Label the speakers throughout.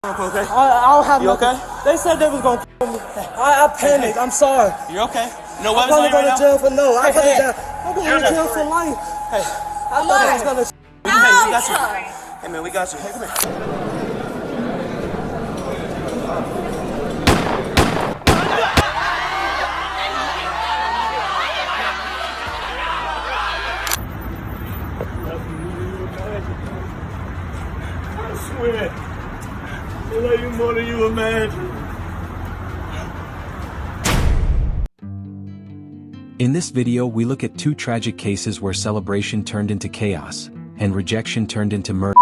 Speaker 1: Okay.
Speaker 2: I don't have
Speaker 1: You
Speaker 2: nothing.
Speaker 1: okay?
Speaker 2: They said they was gonna kill me. I panicked. I'm sorry.
Speaker 1: You're okay? No
Speaker 2: I'm
Speaker 1: weapons on
Speaker 2: gonna
Speaker 1: you
Speaker 2: go
Speaker 1: right
Speaker 2: to
Speaker 1: now?
Speaker 2: jail for no. I'm
Speaker 1: Hey, hey,
Speaker 2: going to jail for life.
Speaker 1: Hey,
Speaker 2: I thought I was gonna.
Speaker 1: hey, we got you. Hey, man, we got you. Hey, come here.
Speaker 3: I swear, I love you more than you imagine.
Speaker 4: In this video we look at two tragic cases where celebration turned into chaos, and rejection turned into murder.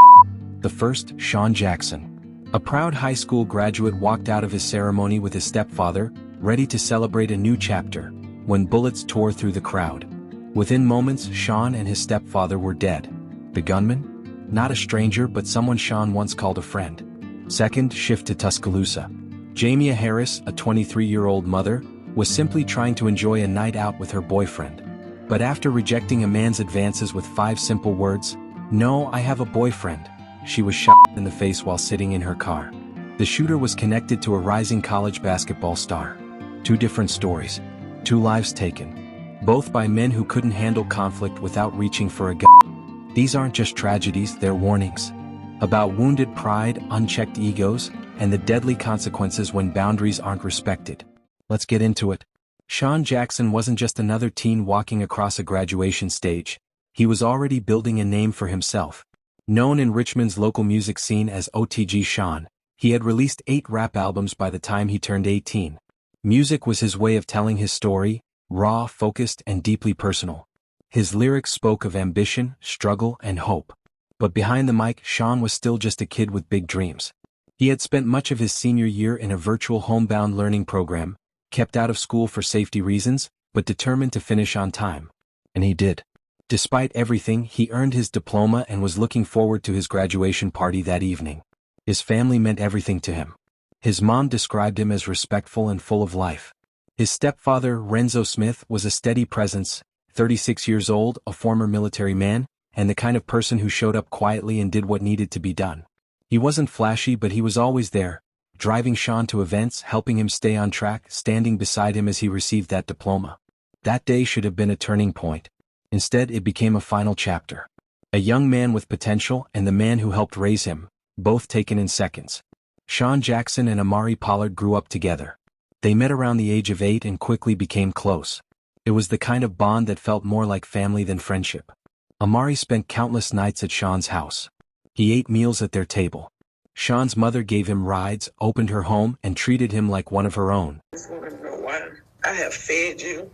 Speaker 4: The first, Sean Jackson. A proud high school graduate walked out of his ceremony with his stepfather, ready to celebrate a new chapter, when bullets tore through the crowd. Within moments, Sean and his stepfather were dead. The gunman? Not a stranger but someone Sean once called a friend. Second, shift to Tuscaloosa. Jamia Harris, a 23-year-old mother, was simply trying to enjoy a night out with her boyfriend. But after rejecting a man's advances with 5 simple words, "No, I have a boyfriend," she was shot in the face while sitting in her car. The shooter was connected to a rising college basketball star. Two different stories. 2 lives taken. Both by men who couldn't handle conflict without reaching for a gun. These aren't just tragedies, they're warnings. About wounded pride, unchecked egos, and the deadly consequences when boundaries aren't respected. Let's get into it. Sean Jackson wasn't just another teen walking across a graduation stage. He was already building a name for himself. Known in Richmond's local music scene as OTG Sean, he had released 8 rap albums by the time he turned 18. Music was his way of telling his story, raw, focused, and deeply personal. His lyrics spoke of ambition, struggle, and hope. But behind the mic, Sean was still just a kid with big dreams. He had spent much of his senior year in a virtual homebound learning program, kept out of school for safety reasons, but determined to finish on time. And he did. Despite everything, he earned his diploma and was looking forward to his graduation party that evening. His family meant everything to him. His mom described him as respectful and full of life. His stepfather, Renzo Smith, was a steady presence, 36 years old, a former military man, and the kind of person who showed up quietly and did what needed to be done. He wasn't flashy, but he was always there, driving Sean to events, helping him stay on track, standing beside him as he received that diploma. That day should have been a turning point. Instead, it became a final chapter. A young man with potential and the man who helped raise him, both taken in seconds. Sean Jackson and Amari Pollard grew up together. They met around the age of 8 and quickly became close. It was the kind of bond that felt more like family than friendship. Amari spent countless nights at Sean's house. He ate meals at their table. Sean's mother gave him rides, opened her home, and treated him like one of her own.
Speaker 5: I just want to know why. I have fed you.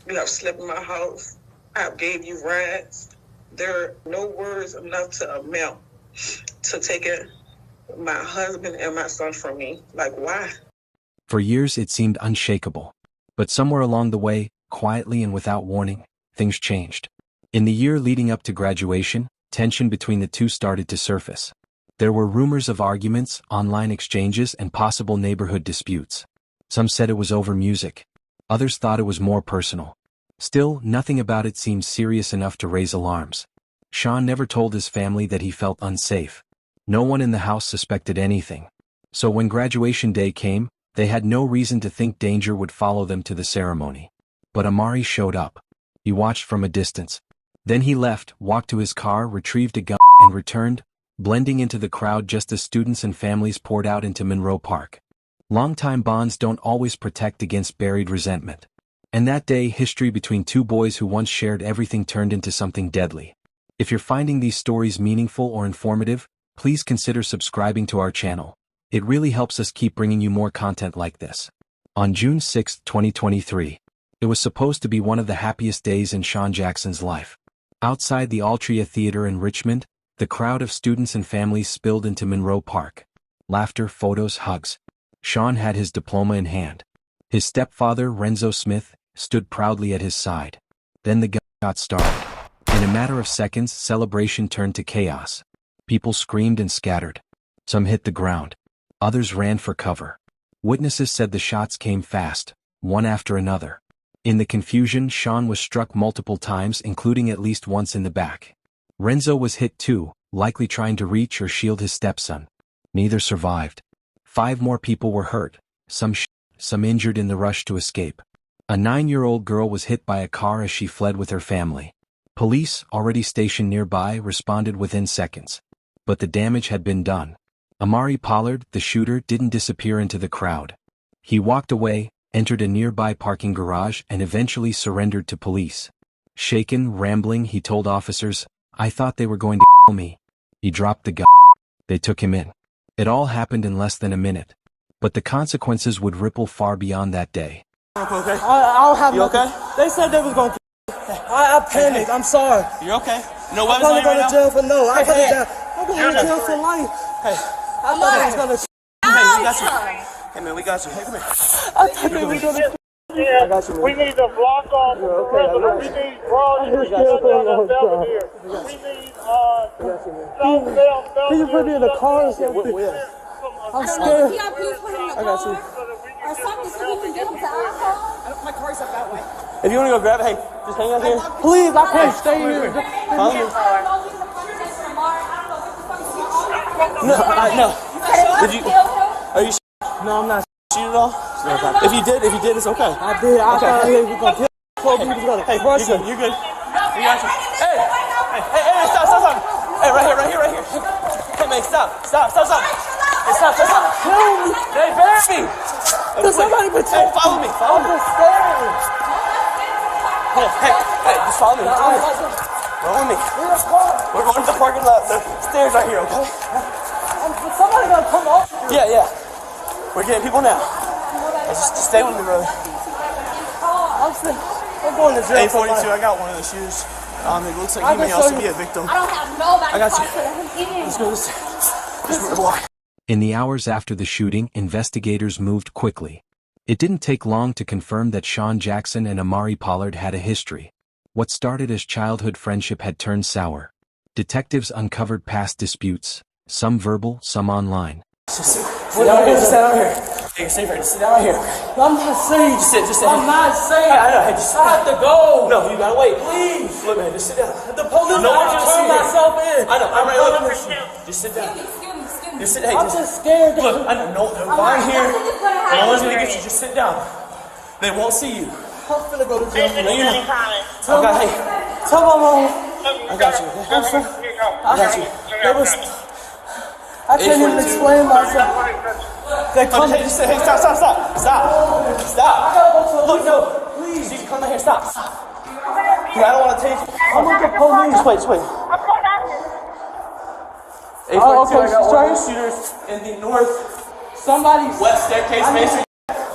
Speaker 5: You have slept in my house. I have gave you rides. There are no words enough to amount to taking my husband and my son from me. Like, why?
Speaker 4: For years it seemed unshakable. But somewhere along the way, quietly and without warning, things changed. In the year leading up to graduation, tension between the two started to surface. There were rumors of arguments, online exchanges, and possible neighborhood disputes. Some said it was over music. Others thought it was more personal. Still, nothing about it seemed serious enough to raise alarms. Sean never told his family that he felt unsafe. No one in the house suspected anything. So when graduation day came, they had no reason to think danger would follow them to the ceremony. But Amari showed up. He watched from a distance. Then he left, walked to his car, retrieved a gun, and returned, blending into the crowd just as students and families poured out into Monroe Park. Longtime bonds don't always protect against buried resentment. And that day, history between two boys who once shared everything turned into something deadly. If you're finding these stories meaningful or informative, please consider subscribing to our channel. It really helps us keep bringing you more content like this. On June 6, 2023, it was supposed to be one of the happiest days in Sean Jackson's life. Outside the Altria Theater in Richmond, the crowd of students and families spilled into Monroe Park. Laughter, photos, hugs. Sean had his diploma in hand. His stepfather, Renzo Smith, stood proudly at his side. Then the gun got started. In a matter of seconds, celebration turned to chaos. People screamed and scattered. Some hit the ground. Others ran for cover. Witnesses said the shots came fast, one after another. In the confusion, Sean was struck multiple times, including at least once in the back. Renzo was hit too, likely trying to reach or shield his stepson. Neither survived. 5 more people were hurt, some injured in the rush to escape. A 9-year-old girl was hit by a car as she fled with her family. Police, already stationed nearby, responded within seconds. But the damage had been done. Amari Pollard, the shooter, didn't disappear into the crowd. He walked away, entered a nearby parking garage, and eventually surrendered to police. Shaken, rambling, he told officers, "I thought they were going to kill me." He dropped the gun. They took him in. It all happened in less than a minute. But the consequences would ripple far beyond that day.
Speaker 1: Okay?
Speaker 2: I don't have
Speaker 1: You
Speaker 2: nothing.
Speaker 1: okay?
Speaker 2: They said they was gonna kill me. I panicked. I'm sorry.
Speaker 1: You're okay? No
Speaker 2: I'm
Speaker 1: weapons on
Speaker 2: gonna
Speaker 1: you
Speaker 2: go
Speaker 1: right
Speaker 2: to
Speaker 1: now?
Speaker 2: jail for no. I put
Speaker 1: hey,
Speaker 2: it down. I'm going to jail for life.
Speaker 1: Hey,
Speaker 2: I thought it was gonna.
Speaker 1: hey, we got you. Hey, man, we got you. Hey, come here.
Speaker 2: I thought they was gonna.
Speaker 3: Yeah,
Speaker 2: got you, man.
Speaker 3: we need to block off the president. We need broad street down here. We need
Speaker 2: Can you put me in a car or something? I'm scared.
Speaker 6: Yeah, please put him in the
Speaker 2: I got you.
Speaker 6: car or something so we can get him to our car.
Speaker 2: My car's up that way.
Speaker 1: If you want to go grab it, hey, just hang out here.
Speaker 2: Please, I can't stay here.
Speaker 1: Follow me. No. Did you? Are you
Speaker 2: No, I'm not.
Speaker 1: shoot at all? If you did, it's okay.
Speaker 2: I did. I thought he was gonna kill me. He was gonna crush him.
Speaker 1: You're good. We got you. Hey, stop. Hey, right here. Hey, man, stop. Hey, stop.
Speaker 2: Kill me.
Speaker 1: Hey, baby.
Speaker 2: Does somebody protect
Speaker 1: Hey, follow me.
Speaker 2: I'm just scared.
Speaker 1: Hey, just follow me. Roll with me. We're going to the parking lot. The stairs right here, okay?
Speaker 2: Somebody gonna come up.
Speaker 1: Yeah. We're getting people now. Just stay with me, brother.
Speaker 2: I'm going to jail. for life.
Speaker 1: A42, I got one of the shoes. It looks like you may also be a victim.
Speaker 6: I don't have nobody
Speaker 1: I got you.
Speaker 6: to let him in.
Speaker 1: Let's go this block.
Speaker 4: In the hours after the shooting, investigators moved quickly. It didn't take long to confirm that Sean Jackson and Amari Pollard had a history. What started as childhood friendship had turned sour. Detectives uncovered past disputes, some verbal, some online.
Speaker 1: Sit down here. Hey, you're safe right. Just sit down here.
Speaker 2: I'm not safe.
Speaker 1: Just sit.
Speaker 2: I'm not safe.
Speaker 1: I know. Hey, just
Speaker 2: I have to go.
Speaker 1: No, you gotta wait. Please. Look, man, just sit down.
Speaker 2: The police.
Speaker 1: No
Speaker 2: I
Speaker 1: one's gonna
Speaker 2: turn
Speaker 1: see you.
Speaker 2: myself in.
Speaker 1: I know. I'm right. Look. Just sit down.
Speaker 6: Excuse me.
Speaker 1: Just sit. Hey,
Speaker 2: I'm just scared.
Speaker 1: Look, I know. No, I'm here. No one's gonna get you. Just sit down. They won't see you.
Speaker 2: I'm finna go to jail.
Speaker 1: No, you're not.
Speaker 2: Okay,
Speaker 1: Hey,
Speaker 2: tell my mom.
Speaker 1: I got you. I got you.
Speaker 2: There was. I can't even explain myself. They come.
Speaker 1: Hey, just say, hey, stop. Look, no. Please. You can come down here. Stop. I don't want to take you.
Speaker 2: I'm with the police.
Speaker 1: Just wait.
Speaker 2: Okay,
Speaker 1: I got one of the
Speaker 2: straight.
Speaker 1: shooters in the northwest
Speaker 2: Somebody's.
Speaker 1: staircase basement.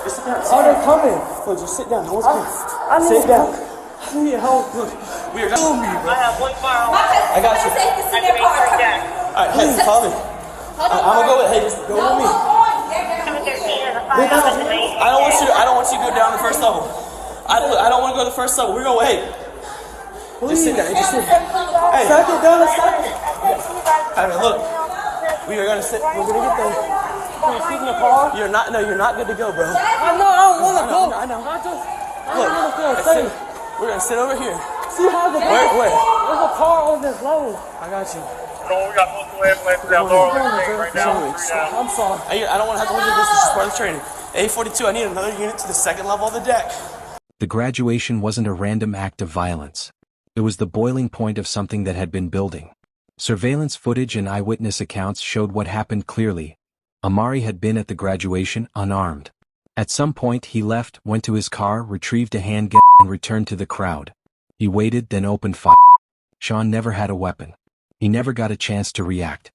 Speaker 1: Just sit down.
Speaker 2: Oh, they're coming.
Speaker 1: Look, just sit down. No one's coming.
Speaker 2: I need
Speaker 1: Sit down.
Speaker 2: I need help.
Speaker 1: We are done.
Speaker 3: I have one file.
Speaker 1: I got you. All right, hey, follow me. I'm gonna go with. Hey, just go with me. I don't want you to go down the first level. I don't want to go to the first level. We're going. Hey, just sit down. Just sit. Hey,
Speaker 2: Second, down a second.
Speaker 1: I mean, look. We are gonna sit. We're gonna get there.
Speaker 2: Sit in the car.
Speaker 1: You're not good to go, bro.
Speaker 2: I know. I don't want to go.
Speaker 1: I know.
Speaker 2: I just. I
Speaker 1: Look,
Speaker 2: don't want to
Speaker 1: let's
Speaker 2: go.
Speaker 1: sit. We're gonna sit over here.
Speaker 2: See how the
Speaker 1: Where?
Speaker 2: There's a car on this road.
Speaker 1: I got you.
Speaker 3: We got multiple ambulances out there right now.
Speaker 2: I'm sorry.
Speaker 1: I don't want to have to hold you this. This is part of the training. A42, I need another unit to the second level of the deck.
Speaker 4: The graduation wasn't a random act of violence. It was the boiling point of something that had been building. Surveillance footage and eyewitness accounts showed what happened clearly. Amari had been at the graduation unarmed. At some point he left, went to his car, retrieved a handgun, and returned to the crowd. He waited, then opened fire. Sean never had a weapon. He never got a chance to react.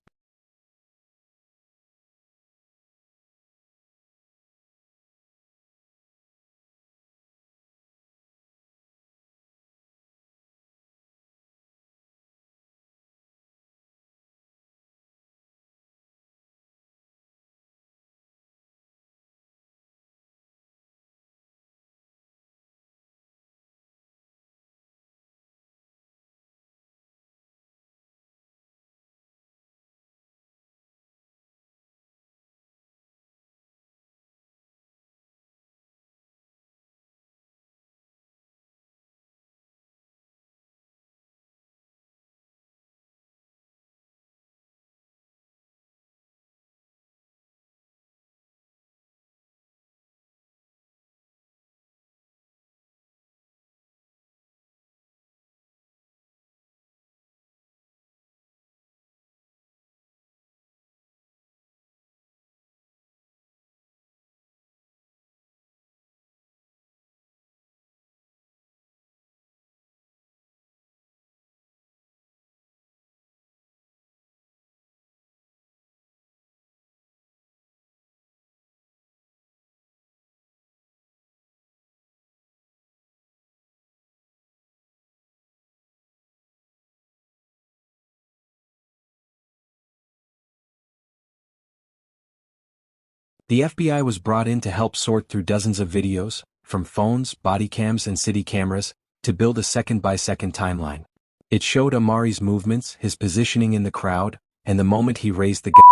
Speaker 4: The FBI was brought in to help sort through dozens of videos, from phones, body cams and city cameras, to build a second-by-second timeline. It showed Amari's movements, his positioning in the crowd, and the moment he raised the gun.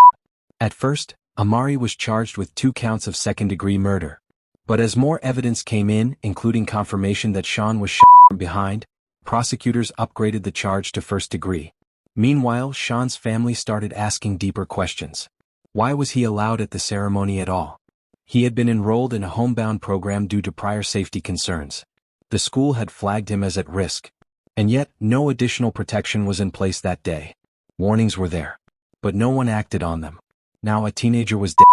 Speaker 4: At first, Amari was charged with 2 counts of second-degree murder. But as more evidence came in, including confirmation that Sean was shot from behind, prosecutors upgraded the charge to first degree. Meanwhile, Sean's family started asking deeper questions. Why was he allowed at the ceremony at all? He had been enrolled in a homebound program due to prior safety concerns. The school had flagged him as at risk. And yet, no additional protection was in place that day. Warnings were there. But no one acted on them. Now a teenager was dead.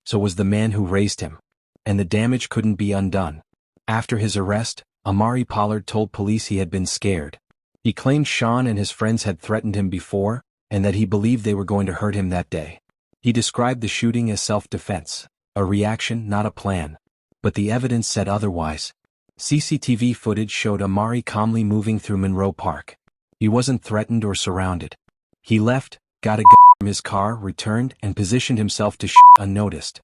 Speaker 4: So was the man who raised him. And the damage couldn't be undone. After his arrest, Amari Pollard told police he had been scared. He claimed Sean and his friends had threatened him before, and that he believed they were going to hurt him that day. He described the shooting as self-defense, a reaction, not a plan. But the evidence said otherwise. CCTV footage showed Amari calmly moving through Monroe Park. He wasn't threatened or surrounded. He left, got a gun from his car, returned, and positioned himself to shoot unnoticed.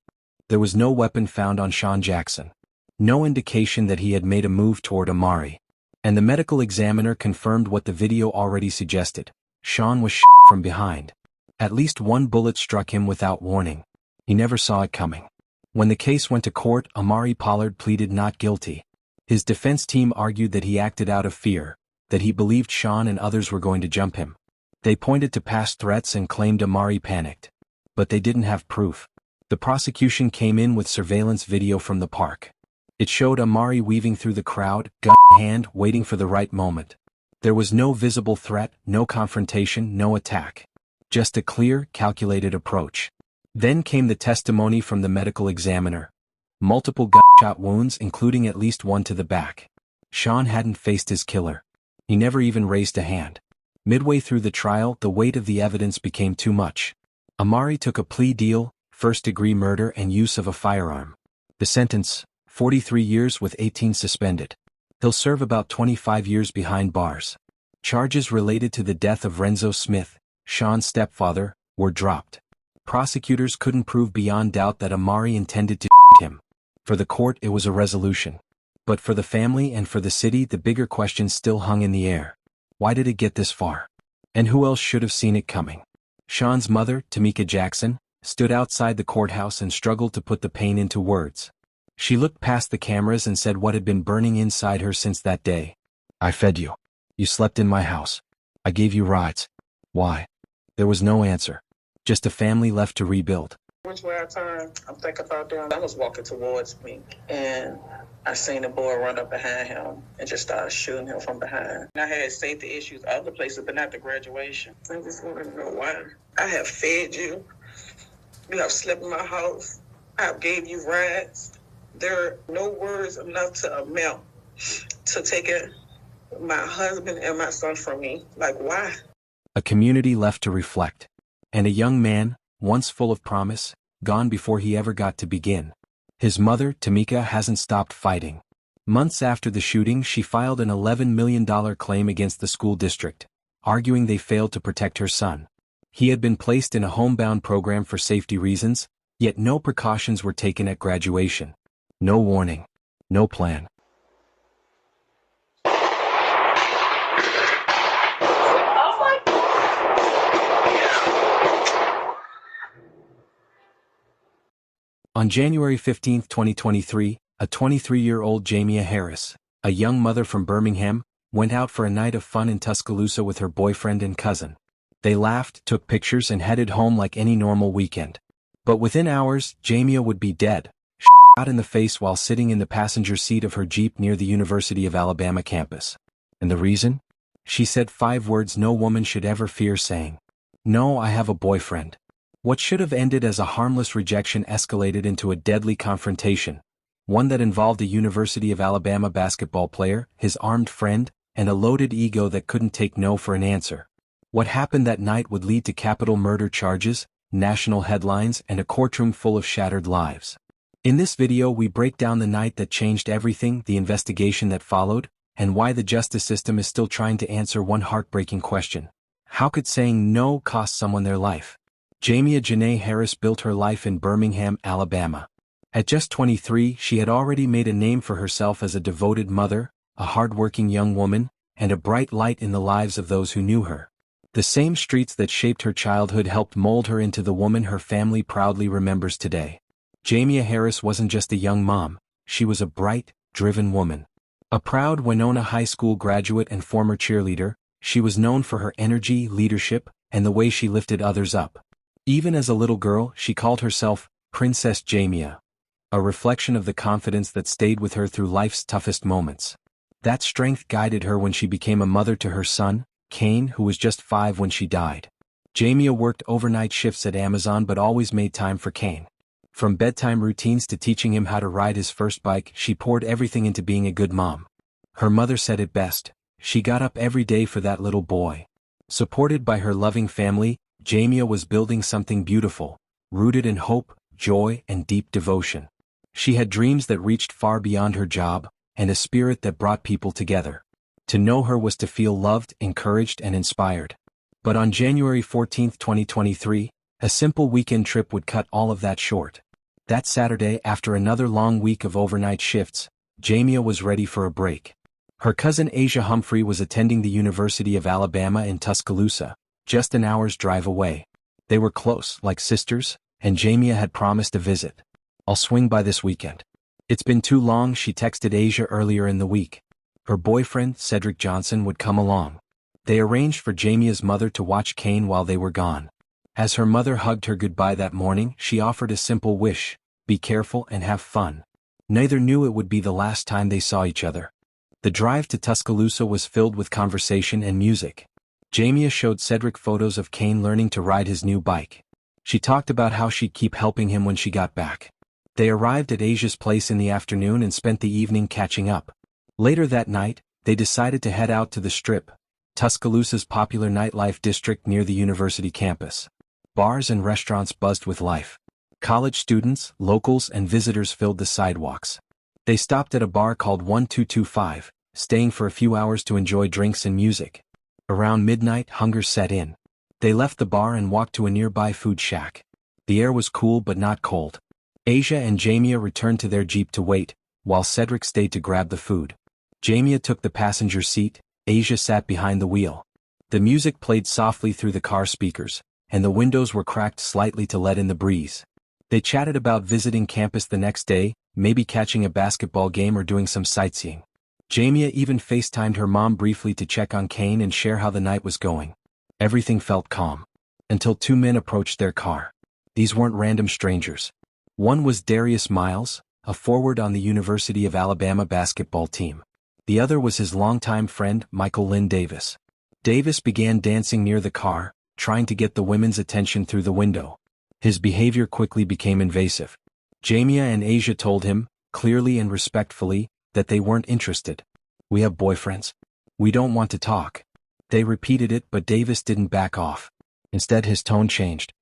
Speaker 4: There was no weapon found on Sean Jackson. No indication that he had made a move toward Amari. And the medical examiner confirmed what the video already suggested. Sean was shot from behind. At least one bullet struck him without warning. He never saw it coming. When the case went to court, Amari Pollard pleaded not guilty. His defense team argued that he acted out of fear, that he believed Sean and others were going to jump him. They pointed to past threats and claimed Amari panicked. But they didn't have proof. The prosecution came in with surveillance video from the park. It showed Amari weaving through the crowd, gun in hand, waiting for the right moment. There was no visible threat, no confrontation, no attack. Just a clear, calculated approach. Then came the testimony from the medical examiner. Multiple gunshot wounds, including at least one to the back. Sean hadn't faced his killer. He never even raised a hand. Midway through the trial, the weight of the evidence became too much. Amari took a plea deal, first-degree murder and use of a firearm. The sentence, 43 years with 18 suspended. He'll serve about 25 years behind bars. Charges related to the death of Renzo Smith, Sean's stepfather, were dropped. Prosecutors couldn't prove beyond doubt that Amari intended to shoot him. For the court, it was a resolution. But for the family and for the city, the bigger question still hung in the air. Why did it get this far? And who else should have seen it coming? Sean's mother, Tamika Jackson, stood outside the courthouse and struggled to put the pain into words. She looked past the cameras and said what had been burning inside her since that day. I fed you. You slept in my house. I gave you rides. Why? There was no answer. Just a family left to rebuild.
Speaker 5: Which way I turned, I'm thinking about them. I was walking towards me, and I seen the boy run up behind him and just started shooting him from behind. And I had safety issues other places, but not the graduation. I just wanted to know why. I have fed you. You have slept in my house. I have gave you rides. There are no words enough to amount to taking my husband and my son from me. Like, why?
Speaker 4: A community left to reflect. And a young man, once full of promise, gone before he ever got to begin. His mother, Tamika, hasn't stopped fighting. Months after the shooting, she filed an $11 million claim against the school district, arguing they failed to protect her son. He had been placed in a homebound program for safety reasons, yet no precautions were taken at graduation. No warning. No plan. On January 15, 2023, a 23-year-old Jamia Harris, a young mother from Birmingham, went out for a night of fun in Tuscaloosa with her boyfriend and cousin. They laughed, took pictures and headed home like any normal weekend. But within hours, Jamia would be dead, shot in the face while sitting in the passenger seat of her Jeep near the University of Alabama campus. And the reason? She said 5 words no woman should ever fear saying. No, I have a boyfriend. What should have ended as a harmless rejection escalated into a deadly confrontation, one that involved a University of Alabama basketball player, his armed friend, and a loaded ego that couldn't take no for an answer. What happened that night would lead to capital murder charges, national headlines, and a courtroom full of shattered lives. In this video we break down the night that changed everything, the investigation that followed, and why the justice system is still trying to answer one heartbreaking question. How could saying no cost someone their life? Jamia Janae Harris built her life in Birmingham, Alabama. At just 23, she had already made a name for herself as a devoted mother, a hard-working young woman, and a bright light in the lives of those who knew her. The same streets that shaped her childhood helped mold her into the woman her family proudly remembers today. Jamia Harris wasn't just a young mom, she was a bright, driven woman. A proud Winona High School graduate and former cheerleader, she was known for her energy, leadership, and the way she lifted others up. Even as a little girl, she called herself Princess Jamia, a reflection of the confidence that stayed with her through life's toughest moments. That strength guided her when she became a mother to her son, Kane, who was just 5 when she died. Jamia worked overnight shifts at Amazon but always made time for Kane. From bedtime routines to teaching him how to ride his first bike, she poured everything into being a good mom. Her mother said it best, she got up every day for that little boy. Supported by her loving family, Jamia was building something beautiful, rooted in hope, joy, and deep devotion. She had dreams that reached far beyond her job, and a spirit that brought people together. To know her was to feel loved, encouraged, and inspired. But on January 14, 2023, a simple weekend trip would cut all of that short. That Saturday, after another long week of overnight shifts, Jamia was ready for a break. Her cousin Asia Humphrey was attending the University of Alabama in Tuscaloosa, just an hour's drive away. They were close, like sisters, and Jamia had promised a visit. "I'll swing by this weekend." "It's been too long," she texted Asia earlier in the week. Her boyfriend, Cedric Johnson, would come along. They arranged for Jamia's mother to watch Kane while they were gone. As her mother hugged her goodbye that morning, she offered a simple wish: be careful and have fun. Neither knew it would be the last time they saw each other. The drive to Tuscaloosa was filled with conversation and music. Jamia showed Cedric photos of Kane learning to ride his new bike. She talked about how she'd keep helping him when she got back. They arrived at Asia's place in the afternoon and spent the evening catching up. Later that night, they decided to head out to the Strip, Tuscaloosa's popular nightlife district near the university campus. Bars and restaurants buzzed with life. College students, locals, and visitors filled the sidewalks. They stopped at a bar called 1225, staying for a few hours to enjoy drinks and music. Around midnight, hunger set in. They left the bar and walked to a nearby food shack. The air was cool but not cold. Asia and Jamia returned to their Jeep to wait, while Cedric stayed to grab the food. Jamia took the passenger seat, Asia sat behind the wheel. The music played softly through the car speakers, and the windows were cracked slightly to let in the breeze. They chatted about visiting campus the next day, maybe catching a basketball game or doing some sightseeing. Jamia even FaceTimed her mom briefly to check on Kane and share how the night was going. Everything felt calm. Until 2 men approached their car. These weren't random strangers. One was Darius Miles, a forward on the University of Alabama basketball team. The other was his longtime friend, Michael Lynn Davis. Davis began dancing near the car, trying to get the women's attention through the window. His behavior quickly became invasive. Jamia and Asia told him, clearly and respectfully, that they weren't interested. "We have boyfriends. We don't want to talk." They repeated it, but Davis didn't back off. Instead, his tone changed.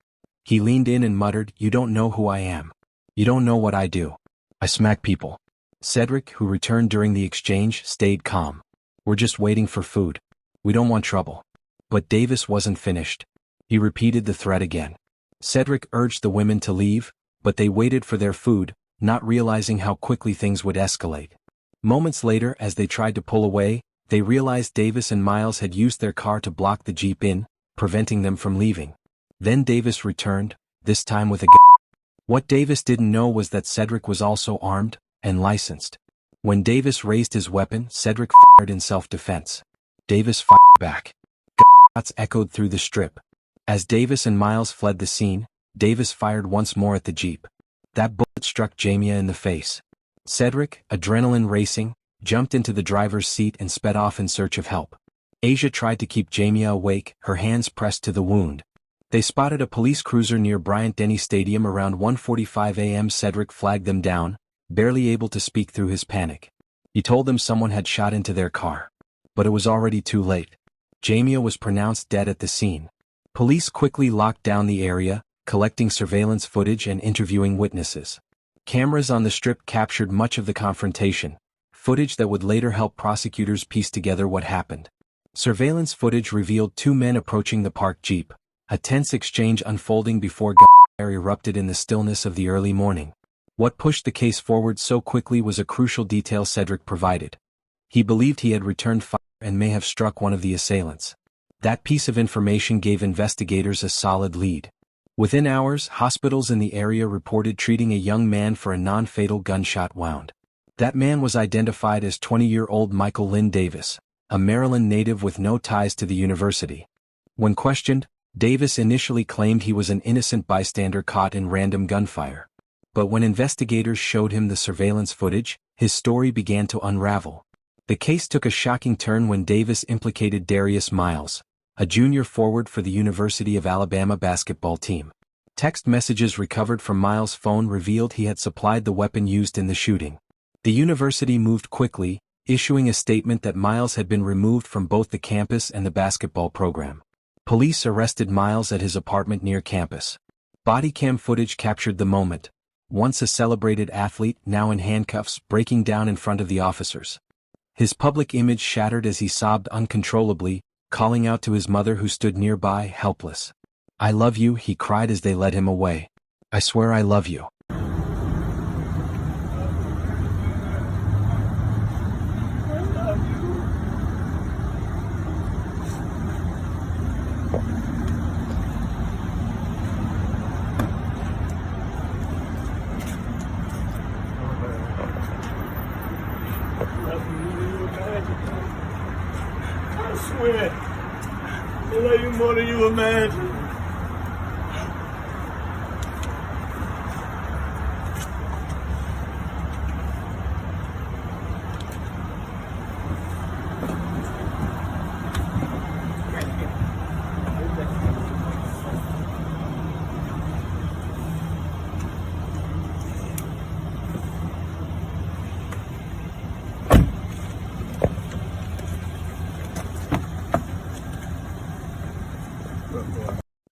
Speaker 4: He leaned in and muttered, "You don't know who I am. You don't know what I do. I smack people." Cedric, who returned during the exchange, stayed calm. "We're just waiting for food. We don't want trouble." But Davis wasn't finished. He repeated the threat again. Cedric urged the women to leave, but they waited for their food, not realizing how quickly things would escalate. Moments later, as they tried to pull away, they realized Davis and Miles had used their car to block the Jeep in, preventing them from leaving. Then Davis returned, this time with a gun. What Davis didn't know was that Cedric was also armed and licensed. When Davis raised his weapon, Cedric fired in self-defense. Davis fired back. Gunshots echoed through the Strip. As Davis and Miles fled the scene, Davis fired once more at the Jeep. That bullet struck Jamia in the face. Cedric, adrenaline racing, jumped into the driver's seat and sped off in search of help. Asia tried to keep Jamia awake, her hands pressed to the wound. They spotted a police cruiser near Bryant-Denny Stadium around 1:45 a.m. Cedric flagged them down, barely able to speak through his panic. He told them someone had shot into their car. But it was already too late. Jamia was pronounced dead at the scene. Police quickly locked down the area, collecting surveillance footage and interviewing witnesses. Cameras on the Strip captured much of the confrontation, footage that would later help prosecutors piece together what happened. Surveillance footage revealed 2 men approaching the parked Jeep, a tense exchange unfolding before gunfire erupted in the stillness of the early morning. What pushed the case forward so quickly was a crucial detail Cedric provided. He believed he had returned fire and may have struck one of the assailants. That piece of information gave investigators a solid lead. Within hours, hospitals in the area reported treating a young man for a non-fatal gunshot wound. That man was identified as 20-year-old Michael Lynn Davis, a Maryland native with no ties to the university. When questioned, Davis initially claimed he was an innocent bystander caught in random gunfire. But when investigators showed him the surveillance footage, his story began to unravel. The case took a shocking turn when Davis implicated Darius Miles, a junior forward for the University of Alabama basketball team. Text messages recovered from Miles' phone revealed he had supplied the weapon used in the shooting. The university moved quickly, issuing a statement that Miles had been removed from both the campus and the basketball program. Police arrested Miles at his apartment near campus. Bodycam footage captured the moment. Once a celebrated athlete, now in handcuffs, breaking down in front of the officers. His public image shattered as he sobbed uncontrollably, calling out to his mother who stood nearby, helpless. "I love you," he cried as they led him away. "I swear I love you."
Speaker 3: I swear, I love you more than you imagine.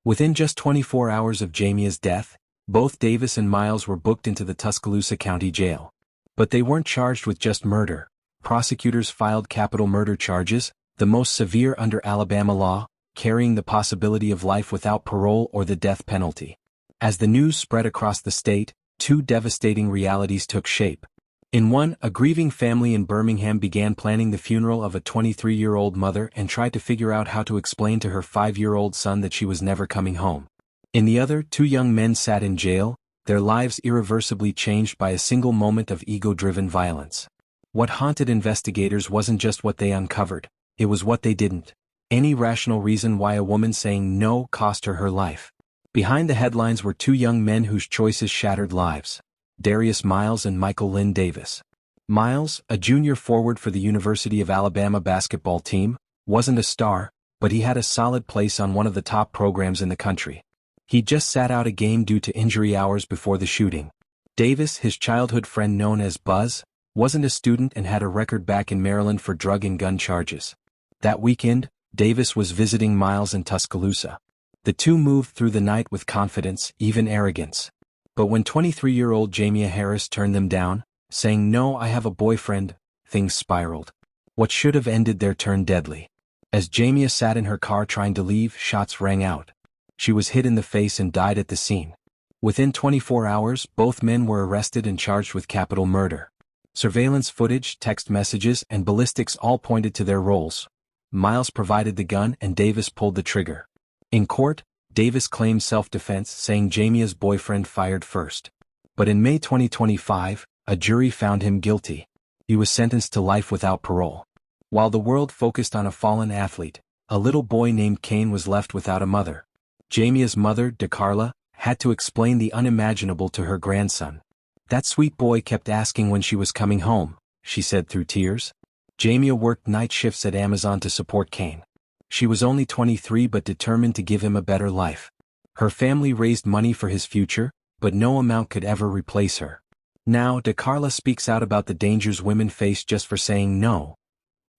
Speaker 4: Within just 24 hours of Jamia's death, both Davis and Miles were booked into the Tuscaloosa County Jail. But they weren't charged with just murder. Prosecutors filed capital murder charges, the most severe under Alabama law, carrying the possibility of life without parole or the death penalty. As the news spread across the state, two devastating realities took shape. In one, a grieving family in Birmingham began planning the funeral of a 23-year-old mother and tried to figure out how to explain to her 5-year-old son that she was never coming home. In the other, two young men sat in jail, their lives irreversibly changed by a single moment of ego-driven violence. What haunted investigators wasn't just what they uncovered, it was what they didn't. Any rational reason why a woman saying no cost her life. Behind the headlines were two young men whose choices shattered lives. Darius Miles and Michael Lynn Davis. Miles, a junior forward for the University of Alabama basketball team, wasn't a star, but he had a solid place on one of the top programs in the country. He'd just sat out a game due to injury hours before the shooting. Davis, his childhood friend known as Buzz, wasn't a student and had a record back in Maryland for drug and gun charges. That weekend, Davis was visiting Miles in Tuscaloosa. The two moved through the night with confidence, even arrogance. But when 23-year-old Jamia Harris turned them down, saying "No, I have a boyfriend," things spiraled. What should have ended there turned deadly. As Jamia sat in her car trying to leave, shots rang out. She was hit in the face and died at the scene. Within 24 hours, both men were arrested and charged with capital murder. Surveillance footage, text messages, and ballistics all pointed to their roles. Miles provided the gun and Davis pulled the trigger. In court, Davis claimed self-defense, saying Jamia's boyfriend fired first. But in May 2025, a jury found him guilty. He was sentenced to life without parole. While the world focused on a fallen athlete, a little boy named Kane was left without a mother. Jamia's mother, DeCarla, had to explain the unimaginable to her grandson. "That sweet boy kept asking when she was coming home," she said through tears. Jamia worked night shifts at Amazon to support Kane. She was only 23 but determined to give him a better life. Her family raised money for his future, but no amount could ever replace her. Now, DeCarla speaks out about the dangers women face just for saying no.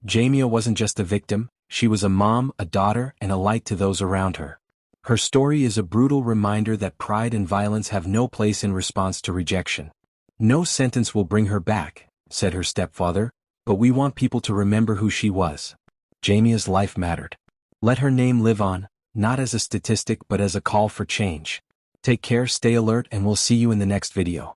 Speaker 4: Jamia wasn't just a victim, she was a mom, a daughter, and a light to those around her. Her story is a brutal reminder that pride and violence have no place in response to rejection. "No sentence will bring her back," said her stepfather, "but we want people to remember who she was." Jamia's life mattered. Let her name live on, not as a statistic but as a call for change. Take care, stay alert, and we'll see you in the next video.